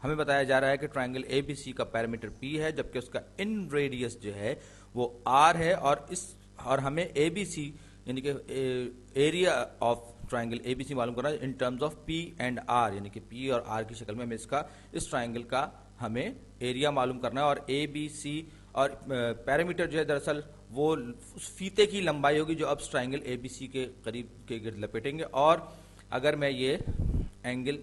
ہمیں بتایا جا رہا ہے کہ ٹرائنگل اے بی سی کا پیرامیٹر پی ہے جبکہ اس کا ان ریڈیس جو ہے وہ آر ہے، اور ہمیں اے بی سی یعنی کہ area of triangle a b c معلوم کرنا in terms of p and r, یعنی کہ پی اور آر کی شکل میں ہمیں اس ٹرائنگل کا ہمیں ایریا معلوم کرنا ہے. اور اے بی سی اور پیرامیٹر جو ہے دراصل وہ اس فیتے کی لمبائی ہوگی جو اب ٹرائنگل اے بی سی کے قریب کے گرد لپیٹیں گے. اور اگر میں یہ اینگل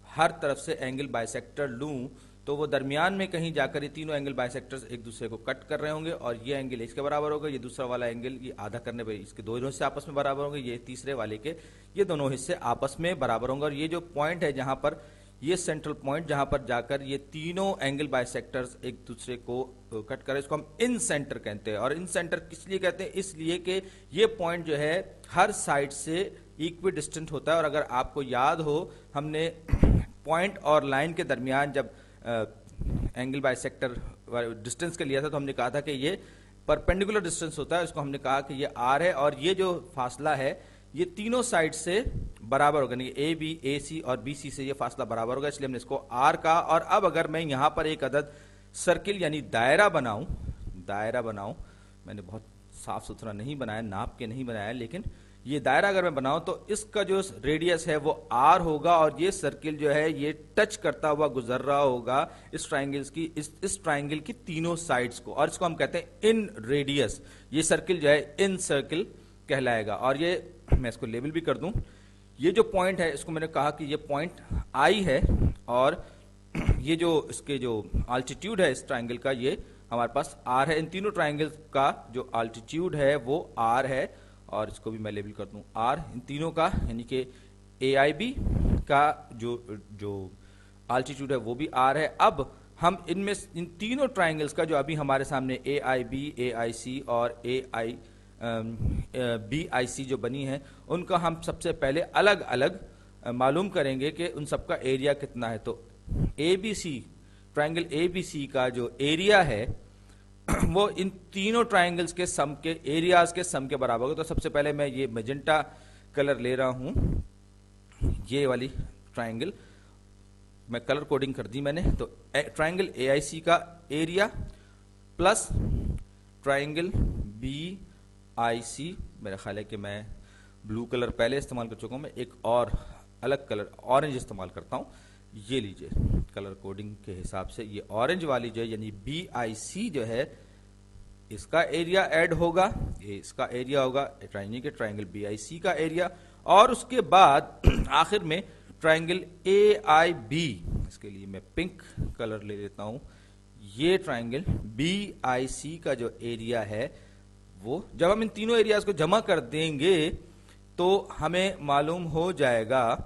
ہر طرف سے اینگل بائیسیکٹر لوں تو وہ درمیان میں کہیں جا کر یہ تینوں اینگل بائیسیکٹرز ایک دوسرے کو کٹ کر رہے ہوں گے، اور یہ اینگل اس کے برابر ہوگا، یہ دوسرا والا اینگل یہ آدھا کرنے پہ اس کے دونوں حصے آپس میں برابر ہوں گے، یہ تیسرے والے کے یہ دونوں حصے آپس میں برابر ہوں گے. اور یہ جو پوائنٹ ہے جہاں پر یہ سینٹرل پوائنٹ جہاں پر جا کر یہ تینوں اینگل بائیسیکٹرز ایک دوسرے کو کٹ کرے، اس کو ہم ان سینٹر کہتے ہیں. اور ان سینٹر کس لیے کہتے ہیں؟ اس لیے کہ یہ پوائنٹ جو ہے ہر سائڈ سے ایکوی ڈسٹنٹ ہوتا ہے. اور اگر آپ کو یاد ہو ہم نے پوائنٹ اور لائن کے درمیان جب اینگل بائیسیکٹر ڈسٹنس کے لیا تھا تو ہم نے کہا تھا کہ یہ پرپینڈیکولر ڈسٹنس ہوتا ہے، اس کو ہم نے کہا کہ یہ آر ہے، اور یہ جو فاصلہ ہے یہ تینوں سائڈ سے برابر ہوگا، یعنی اے بی اے سی اور بی سی سے یہ فاصلہ برابر ہوگا، اس لیے ہم نے اس کو آر کہا. اور اب اگر میں یہاں پر ایک عدد سرکل یعنی دائرہ بناؤں، میں نے بہت صاف ستھرا نہیں بنایا، ناپ کے نہیں بنایا، لیکن یہ دائرہ اگر میں بناؤں تو اس کا جو ریڈیس ہے وہ آر ہوگا، اور یہ سرکل جو ہے یہ ٹچ کرتا ہوا گزر رہا ہوگا اس ٹرائنگل کی تینوں سائڈز کو، اور اس کو ہم کہتے ہیں ان ریڈیس. یہ سرکل جو ہے ان سرکل کہلائے گا. اور یہ میں اس کو لیبل بھی کر دوں، یہ جو پوائنٹ ہے اس کو میں نے کہا کہ یہ پوائنٹ آئی ہے، اور یہ جو اس کے جو آلٹیٹیوڈ ہے اس ٹرائنگل کا یہ ہمارے پاس آر ہے. ان تینوں ٹرائنگل کا جو آلٹیٹیوڈ ہے وہ آر ہے، اور اس کو بھی میں لیبل کر دوں آر. ان تینوں کا یعنی کہ اے آئی بی کا جو آلٹیٹیوڈ ہے وہ بھی آر ہے. اب ہم ان تینوں ٹرائنگلز کا جو ابھی ہمارے سامنے اے آئی بی، اے آئی سی اور اے آئی بی آئی سی جو بنی ہیں ان کا ہم سب سے پہلے الگ الگ معلوم کریں گے کہ ان سب کا ایریا کتنا ہے. تو a b C triangle a b سی کا جو ایریا ہے وہ ان تینوں ٹرائنگلز کے سم کے ایریاز کے سم کے برابر ہوگا. تو سب سے پہلے میں یہ میجنٹا کلر لے رہا ہوں، یہ والی ٹرائنگل میں کلر کوڈنگ کر دی میں نے. تو ٹرائنگل اے آئی سی کا ایریا پلس ٹرائنگل بی آئی سی، میرا خیال ہے کہ میں بلو کلر پہلے استعمال کر چکا ہوں، میں ایک اور الگ کلر اورنج استعمال کرتا ہوں. یہ لیجئے کلر کوڈنگ کے حساب سے یہ اورنج والی جو ہے یعنی بی آئی سی جو ہے اس کا ایریا ایڈ ہوگا، یہ اس کا ایریا ہوگا ٹرائنگل بی آئی سی کا ایریا. اور اس کے بعد آخر میں ٹرائنگل اے آئی بی، اس کے لیے میں پنک کلر لے لیتا ہوں. یہ ٹرائنگل بی آئی سی کا جو ایریا ہے وہ جب ہم ان تینوں ایریاز کو جمع کر دیں گے تو ہمیں معلوم ہو جائے گا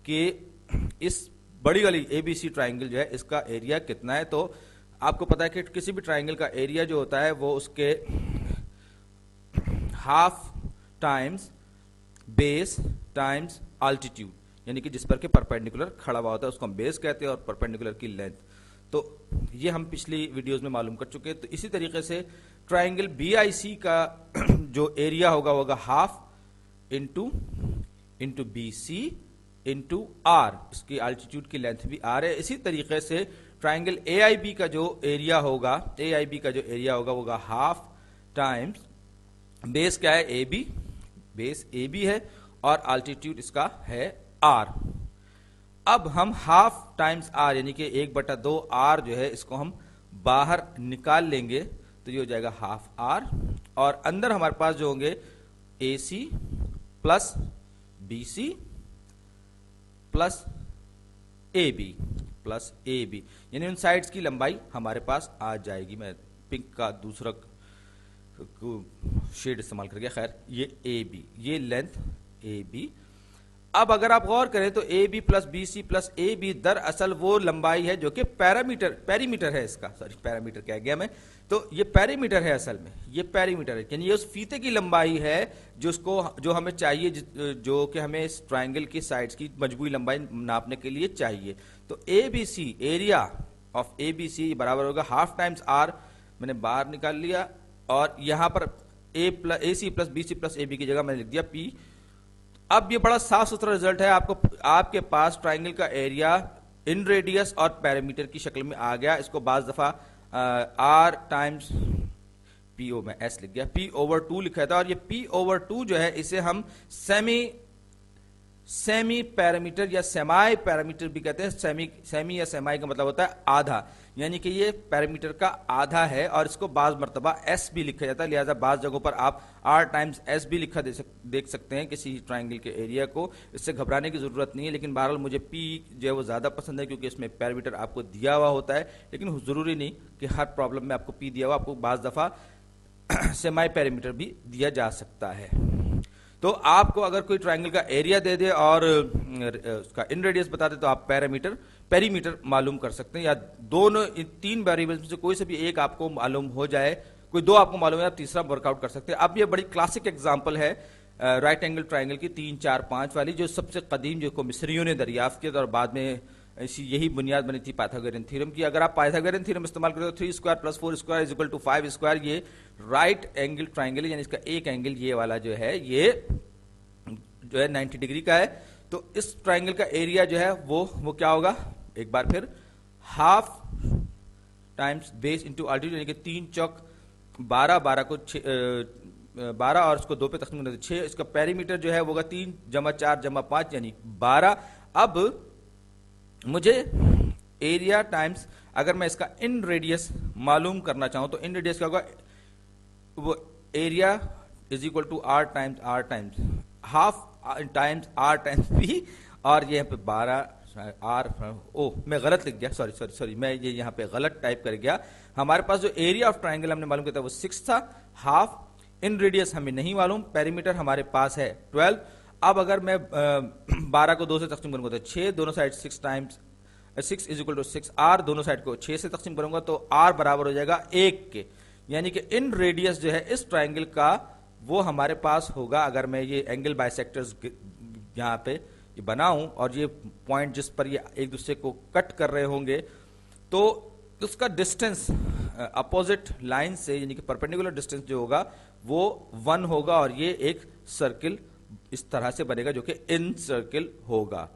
کہ اس بڑی والی اے بی سی ٹرائنگل جو ہے اس کا ایریا کتنا ہے. تو آپ کو پتا ہے کہ کسی بھی ٹرائنگل کا ایریا جو ہوتا ہے وہ اس کے ہاف ٹائمز بیس ٹائمز آلٹیٹیوڈ، یعنی کہ جس پر کہ پرپینڈیکولر کھڑا ہوا ہوتا ہے اس کو ہم بیس کہتے ہیں، اور پرپینڈیکولر کی لینتھ. تو یہ ہم پچھلی ویڈیوز میں معلوم کر چکے. تو اسی طریقے سے ٹرائنگل بی آئی سی کا جو ایریا ہوگا half into b c into r, اس کی آلٹیٹیوڈ کی لینتھ بھی آر ہے. اسی طریقے سے ٹرائنگل اے آئی بی کا جو ایریا ہوگا ہاف ٹائمز بیس کیا ہے اے بی، بیس اے بی ہے، اور آلٹیٹیوڈ اس کا ہے آر. اب ہم ہاف ٹائمز آر یعنی کہ 1/2 آر جو ہے اس کو ہم باہر نکال لیں گے تو یہ ہو جائے گا ہاف آر، اور اندر ہمارے پاس جو ہوں گے a c plus b c plus a b یعنی ان سائڈز کی لمبائی ہمارے پاس آ جائے گی. میں پنک کا دوسرا شیڈ استعمال کر کے، خیر یہ اے بی، یہ لینتھ اے بی. اب اگر آپ غور کریں تو a b plus b c plus a b دراصل وہ لمبائی ہے جو کہ پیرامیٹر ہے اس کا، پیرامیٹر کہہ گیا میں، تو یہ پیرامیٹر ہے اصل میں، یہ پیرامیٹر ہے یعنی یہ اس فیتے کی لمبائی ہے جو ہمیں چاہیے، جو کہ ہمیں اس ٹرائنگل کی سائڈز کی مجموعی لمبائی ناپنے کے لیے چاہیے. تو a b c area of a b c برابر ہوگا ہاف ٹائمز آر، میں نے باہر نکال لیا، اور یہاں پر a c plus b c plus a b کی جگہ میں نے لکھ دیا پی. اب یہ بڑا صاف ستھرا رزلٹ ہے. آپ کے پاس ٹرائنگل کا ایریا ان ریڈیس اور پیرامیٹر کی شکل میں آ گیا. اس کو بعض دفعہ آر ٹائمز پی او میں ایس لکھ گیا, پی اوور 2 لکھا تھا, اور یہ پی اوور 2 جو ہے اسے ہم سیمی پیرامیٹر یا سیمائی پیرامیٹر بھی کہتے ہیں. سیمی یا سیمائی کا مطلب ہوتا ہے آدھا, یعنی کہ یہ پیرامیٹر کا آدھا ہے, اور اس کو بعض مرتبہ ایس بھی لکھا جاتا ہے. لہذا بعض جگہوں پر آپ آر ٹائمز ایس بھی لکھا دیکھ سکتے ہیں کسی ٹرائنگل کے ایریا کو. اس سے گھبرانے کی ضرورت نہیں ہے, لیکن بہرحال مجھے پی جو ہے وہ زیادہ پسند ہے, کیونکہ اس میں پیرامیٹر آپ کو دیا ہوا ہوتا ہے. لیکن ضروری نہیں کہ ہر پرابلم میں آپ کو پی دیا ہوا, آپ کو بعض دفعہ سیمائی پیرامیٹر بھی دیا جا سکتا ہے. تو آپ کو اگر کوئی ٹرائنگل کا ایریا دے دے اور اس کا ان ریڈیس بتا دے تو آپ پیریمیٹر معلوم کر سکتے ہیں, یا دونوں 3 ویریبلز میں سے کوئی سے بھی ایک آپ کو معلوم ہو جائے, کوئی 2 آپ کو معلوم ہے, آپ تیسرا ورک آؤٹ کر سکتے ہیں. اب یہ بڑی کلاسک ایگزامپل ہے رائٹ اینگل ٹرائنگل کی 3 4 5 والی, جو سب سے قدیم جو کو مصریوں نے دریافت کیا تھا, اور بعد میں یہی بنیاد بنی تھی پائتھاگورین تھیورم کی. اگر آپ پائتھاگورین تھیورم استعمال کرتے تو 3 square plus 4 square is equal to 5 square, یہ رائٹ اینگل ٹرائنگل ہے, یعنی اس کا ایک اینگل یہ والا جو ہے 90 ڈگری کا ہے. تو اس ٹرائنگل کا ایریا جو ہے وہ کیا ہوگا, ایک بار پھر ہاف ٹائمز بیس انٹو الٹیٹیوڈ, یعنی کہ 3 چوک 12 کو 12 اور اس کو 2 پہ تقسیم کرتے 6. اس کا پیریمیٹر جو ہے وہ ہوگا 3 جمع 4 جمع 5 یعنی 12. اب مجھے ایریا ٹائمز اگر میں اس کا ان ریڈیس معلوم کرنا چاہوں تو ان ریڈیس کیا ہوگا, وہ area is equal to r times half times r times b, اور یہ یہاں پہ 12 آر میں غلط لکھ گیا, سوری میں یہ یہاں پہ غلط ٹائپ کر گیا. ہمارے پاس جو ایریا آف ٹرائنگل ہم نے معلوم کیا تھا وہ 6 تھا, ہاف ان ریڈیس ہمیں نہیں معلوم, پیریمیٹر ہمارے پاس ہے 12. اب اگر میں 12 کو 2 سے تقسیم کروں گا تو 6, دونوں side 6 times 6 is equal to 6 r, دونوں سائڈ کو 6 سے تقسیم کروں گا تو آر برابر ہو جائے گا 1 کے, یعنی کہ ان ریڈیس جو ہے اس ٹرائنگل کا وہ ہمارے پاس ہوگا. اگر میں یہ اینگل بائیسیکٹرز یہاں پہ یہ بناؤں اور یہ پوائنٹ جس پر یہ ایک دوسرے کو کٹ کر رہے ہوں گے تو اس کا ڈسٹینس اپوزٹ لائن سے, یعنی کہ پرپینڈیکولر ڈسٹینس جو ہوگا وہ 1 ہوگا, اور یہ ایک سرکل اس طرح سے بنے گا جو کہ ان سرکل ہوگا.